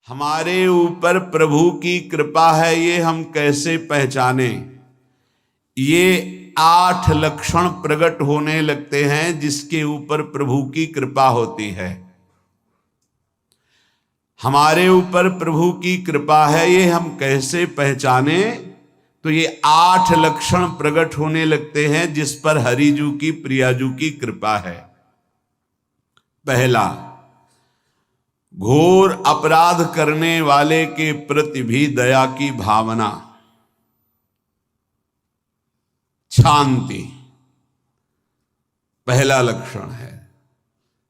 हमारे ऊपर प्रभु की कृपा है ये हम कैसे पहचाने। ये 8 लक्षण प्रकट होने लगते हैं जिसके ऊपर प्रभु की कृपा होती है। हमारे ऊपर प्रभु की कृपा है ये हम कैसे पहचाने, तो ये 8 लक्षण प्रकट होने लगते हैं जिस पर हरिजू की प्रियाजू की कृपा है। पहला, घोर अपराध करने वाले के प्रति भी दया की भावना, शांति पहला लक्षण है।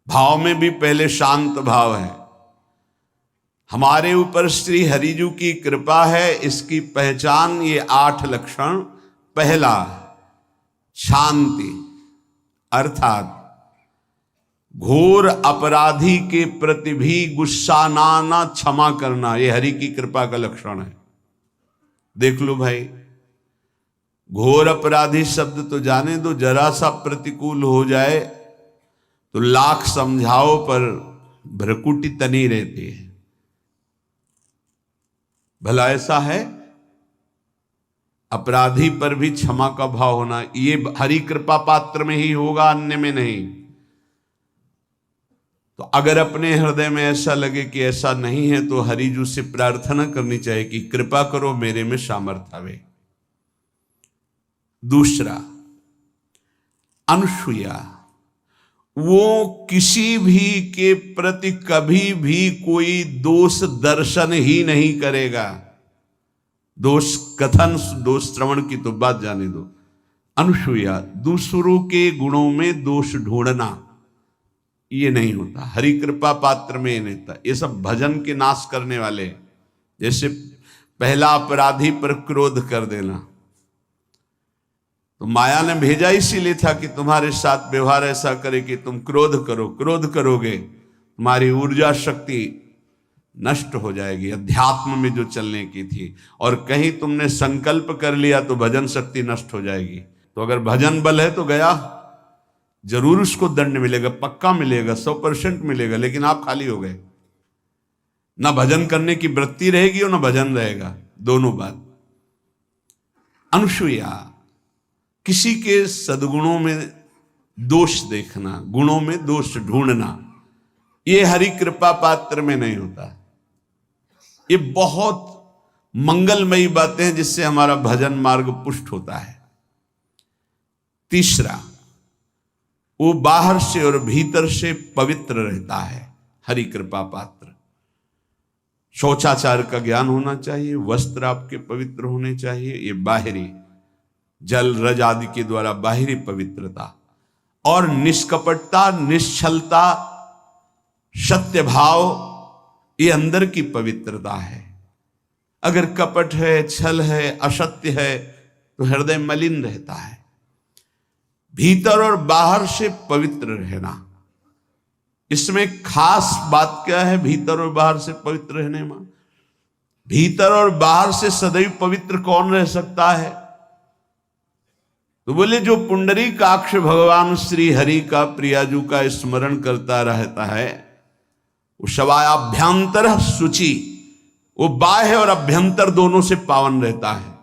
भाव में भी पहले शांत भाव है। हमारे ऊपर श्री हरिजू की कृपा है, इसकी पहचान ये 8 लक्षण। पहला, शांति, अर्थात घोर अपराधी के प्रति भी गुस्सा ना क्षमा करना, ये हरि की कृपा का लक्षण है। देख लो भाई, घोर अपराधी शब्द तो जाने दो, जरा सा प्रतिकूल हो जाए तो लाख समझाओ पर भ्रकुटी तनी रहती है। भला ऐसा है? अपराधी पर भी क्षमा का भाव होना, ये हरि कृपा पात्र में ही होगा, अन्य में नहीं। तो अगर अपने हृदय में ऐसा लगे कि ऐसा नहीं है तो हरिजू से प्रार्थना करनी चाहिए कि कृपा करो, मेरे में सामर्थ्य आवे। दूसरा, अनुसूया, वो किसी भी के प्रति कभी भी कोई दोष दर्शन ही नहीं करेगा। दोष कथन, दोष श्रवण की तो बात जाने दो। अनुसूया, दूसरों के गुणों में दोष ढूंढना ये नहीं होता। हरि कृपा पात्र में ये नहीं होता। ये सब भजन के नाश करने वाले, जैसे पहला अपराधी पर क्रोध कर देना, तो माया ने भेजा इसीलिए था कि तुम्हारे साथ व्यवहार ऐसा करे कि तुम क्रोध करो। क्रोध करोगे तुम्हारी ऊर्जा शक्ति नष्ट हो जाएगी, अध्यात्म में जो चलने की थी। और कहीं तुमने संकल्प कर लिया तो भजन शक्ति नष्ट हो जाएगी। तो अगर भजन बल है तो गया, जरूर उसको दंड मिलेगा, पक्का मिलेगा, 100% मिलेगा, लेकिन आप खाली हो गए। ना भजन करने की वृत्ति रहेगी और ना भजन रहेगा, दोनों बात। अनुसूया, किसी के सद्गुणों में दोष देखना, गुणों में दोष ढूंढना, ये हरि कृपा पात्र में नहीं होता। ये बहुत मंगलमयी बातें हैं जिससे हमारा भजन मार्ग पुष्ट होता है। तीसरा, वो बाहर से और भीतर से पवित्र रहता है, हरि कृपा पात्र। शौचाचार का ज्ञान होना चाहिए, वस्त्र आपके पवित्र होने चाहिए, ये बाहरी जल रज आदि के द्वारा बाहरी पवित्रता। और निष्कपटता, निश्चलता, सत्य भाव, ये अंदर की पवित्रता है। अगर कपट है, छल है, असत्य है तो हृदय मलिन रहता है। भीतर और बाहर से पवित्र रहना, इसमें खास बात क्या है? भीतर और बाहर से पवित्र रहने में, भीतर और बाहर से सदैव पवित्र कौन रह सकता है? तो बोले जो पुंडरीकाक्ष भगवान श्री हरि का प्रियाजू का स्मरण करता रहता है, वो शवायाभ्यंतर शुचि, वो बाह्य और अभ्यंतर दोनों से पावन रहता है।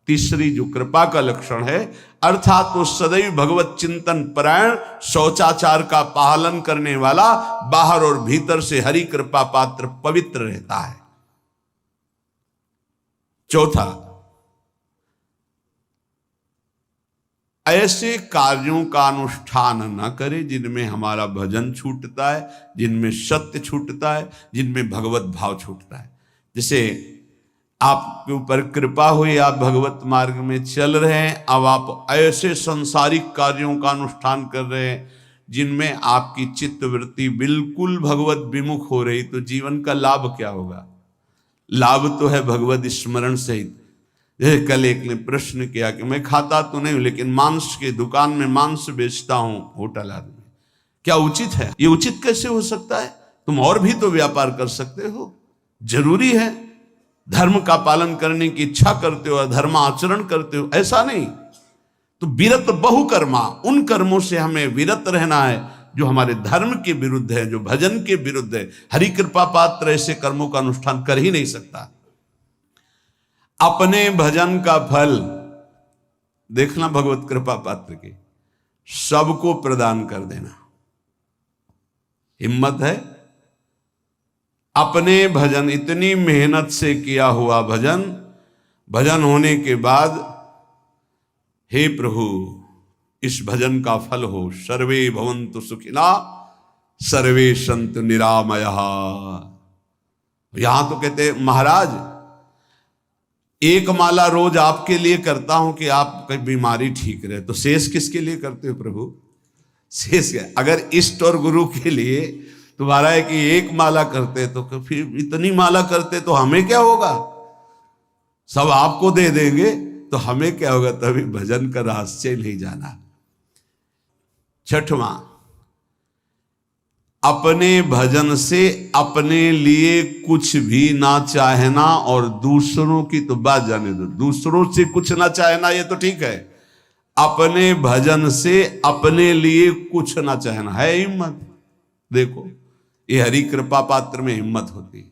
तीसरी जो कृपा का लक्षण है, अर्थात वो सदैव भगवत चिंतन परायण, शौचाचार का पालन करने वाला, बाहर और भीतर से हरि कृपा पात्र पवित्र रहता है। चौथा, ऐसे कार्यों का अनुष्ठान न करे जिनमें हमारा भजन छूटता है, जिनमें सत्य छूटता है, जिनमें भगवत भाव छूटता है। जैसे आपके ऊपर कृपा हुई, आप भगवत मार्ग में चल रहे हैं, अब आप ऐसे संसारिक कार्यों का अनुष्ठान कर रहे हैं जिनमें आपकी चित्तवृत्ति बिल्कुल भगवत विमुख हो रही, तो जीवन का लाभ क्या होगा? लाभ तो है भगवत स्मरण सहित। जैसे कल एक ने प्रश्न किया कि मैं खाता तो नहीं हूं लेकिन मांस की दुकान में मांस बेचता हूं, होटल आदमी, क्या उचित है? ये उचित कैसे हो सकता है? तुम और भी तो व्यापार कर सकते हो। जरूरी है धर्म का पालन करने की इच्छा करते हो, धर्म आचरण करते हो, ऐसा नहीं। तो विरत बहुकर्मा, उन कर्मों से हमें विरत रहना है जो हमारे धर्म के विरुद्ध है, जो भजन के विरुद्ध है। हरि कृपा पात्र ऐसे कर्मों का अनुष्ठान कर ही नहीं सकता। अपने भजन का फल देखना भगवत कृपा पात्र के सबको प्रदान कर देना। हिम्मत है? अपने भजन, इतनी मेहनत से किया हुआ भजन, भजन होने के बाद हे प्रभु इस भजन का फल हो, सर्वे भवन्तु सुखिना सर्वे सन्तु निरामयः। यहां तो कहते महाराज एक माला रोज आपके लिए करता हूं कि आपकी बीमारी ठीक रहे, तो शेष किसके लिए करते हो प्रभु? शेष क्या? अगर इष्ट और गुरु के लिए तुम्हारा है कि एक माला करते तो फिर इतनी माला करते तो हमें क्या होगा? सब आपको दे देंगे तो हमें क्या होगा? तभी भजन का रहस्य नहीं जाना। छठवां, अपने भजन से अपने लिए कुछ भी ना चाहना और दूसरों की तो बात जाने दो, दूसरों से कुछ ना चाहना ये तो ठीक है, अपने भजन से अपने लिए कुछ ना चाहना है हिम्मत। देखो ये हरि कृपा पात्र में हिम्मत होती है।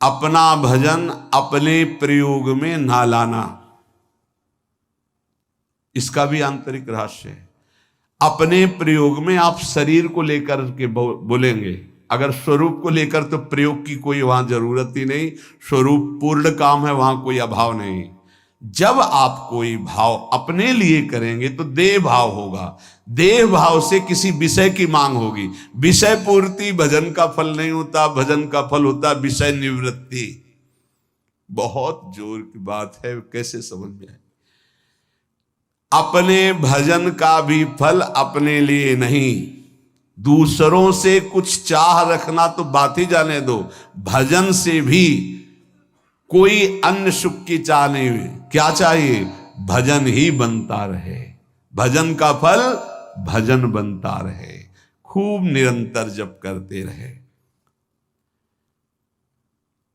अपना भजन अपने प्रयोग में ना लाना, इसका भी आंतरिक रहस्य है। अपने प्रयोग में आप शरीर को लेकर के बोलेंगे, अगर स्वरूप को लेकर तो प्रयोग की कोई वहां जरूरत ही नहीं, स्वरूप पूर्ण काम है, वहां कोई अभाव नहीं। जब आप कोई भाव अपने लिए करेंगे तो देह भाव होगा, देह भाव से किसी विषय की मांग होगी। विषय पूर्ति भजन का फल नहीं होता, भजन का फल होता विषय निवृत्ति। बहुत जोर की बात है, कैसे समझ में आए? अपने भजन का भी फल अपने लिए नहीं, दूसरों से कुछ चाह रखना तो बात ही जाने दो, भजन से भी कोई अन्य सुख की चाह नहीं हुई। क्या चाहिए? भजन ही बनता रहे, भजन का फल भजन बनता रहे, खूब निरंतर जप करते रहे।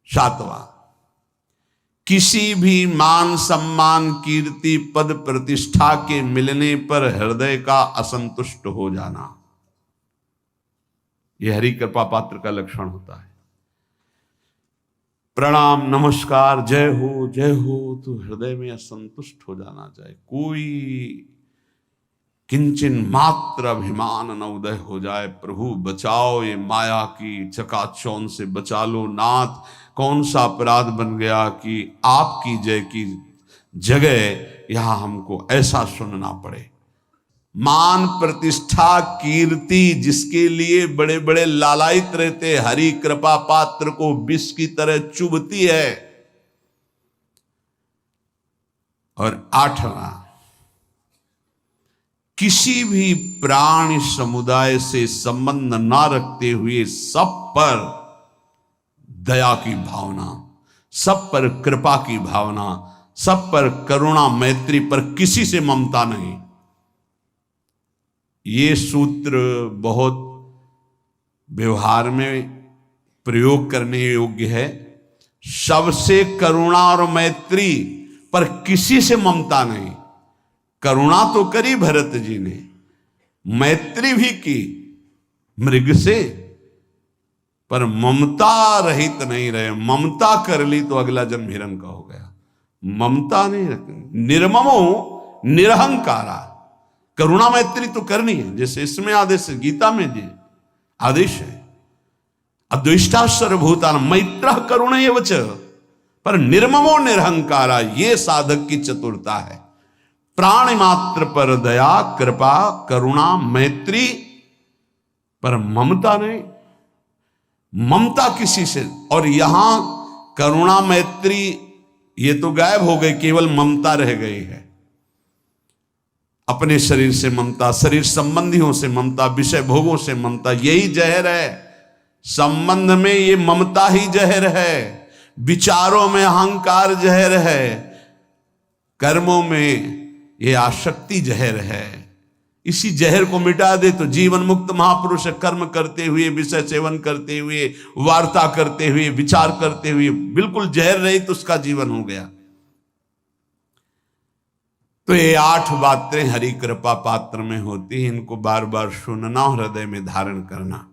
सातवां, किसी भी मान सम्मान कीर्ति पद प्रतिष्ठा के मिलने पर हृदय का असंतुष्ट हो जाना, यह हरि कृपा पात्र का लक्षण होता है। प्रणाम नमस्कार जय हो तो हृदय में असंतुष्ट हो जाना चाहिए। कोई किंचन मात्र अभिमान न उदय हो जाए। प्रभु बचाओ, ये माया की चकाचौंध से बचा लो नाथ। कौन सा अपराध बन गया कि आपकी जय की जगह यहां हमको ऐसा सुनना पड़े। मान प्रतिष्ठा कीर्ति जिसके लिए बड़े बड़े लालायित रहते, हरि कृपा पात्र को विष की तरह चुभती है। और आठवां, किसी भी प्राणी समुदाय से संबंध ना रखते हुए सब पर दया की भावना, सब पर कृपा की भावना, सब पर करुणा मैत्री पर किसी से ममता नहीं। ये सूत्र बहुत व्यवहार में प्रयोग करने योग्य है। सबसे करुणा और मैत्री पर किसी से ममता नहीं। करुणा तो करी भरत जी ने, मैत्री भी की मृग से, पर ममता रहित नहीं रहे। ममता कर ली तो अगला जन्म हिरण का हो गया। ममता नहीं रखनी। निर्ममो निरहंकारा, करुणा मैत्री तो करनी है, जैसे इसमें आदेश है, गीता में जी आदेश है, अद्वेष्टा सर्वभूतानां मैत्रः करुणैव च, पर निर्ममो निरहंकारा, ये साधक की चतुरता है। प्राणी मात्र पर दया कृपा करुणा मैत्री, पर ममता नहीं। ममता किसी से, और यहां करुणा मैत्री ये तो गायब हो गई, केवल ममता रह गई है। अपने शरीर से ममता, शरीर संबंधियों से ममता, विषय भोगों से ममता, यही जहर है। संबंध में ये ममता ही जहर है, विचारों में अहंकार जहर है, कर्मों में ये आसक्ति जहर है। इसी जहर को मिटा दे तो जीवन मुक्त महापुरुष कर्म करते हुए, विषय सेवन करते हुए, वार्ता करते हुए, विचार करते हुए, बिल्कुल जहर रहित उसका जीवन हो गया। तो ये 8 बातें हरि कृपा पात्र में होती हैं, इनको बार बार सुनना और हृदय में धारण करना।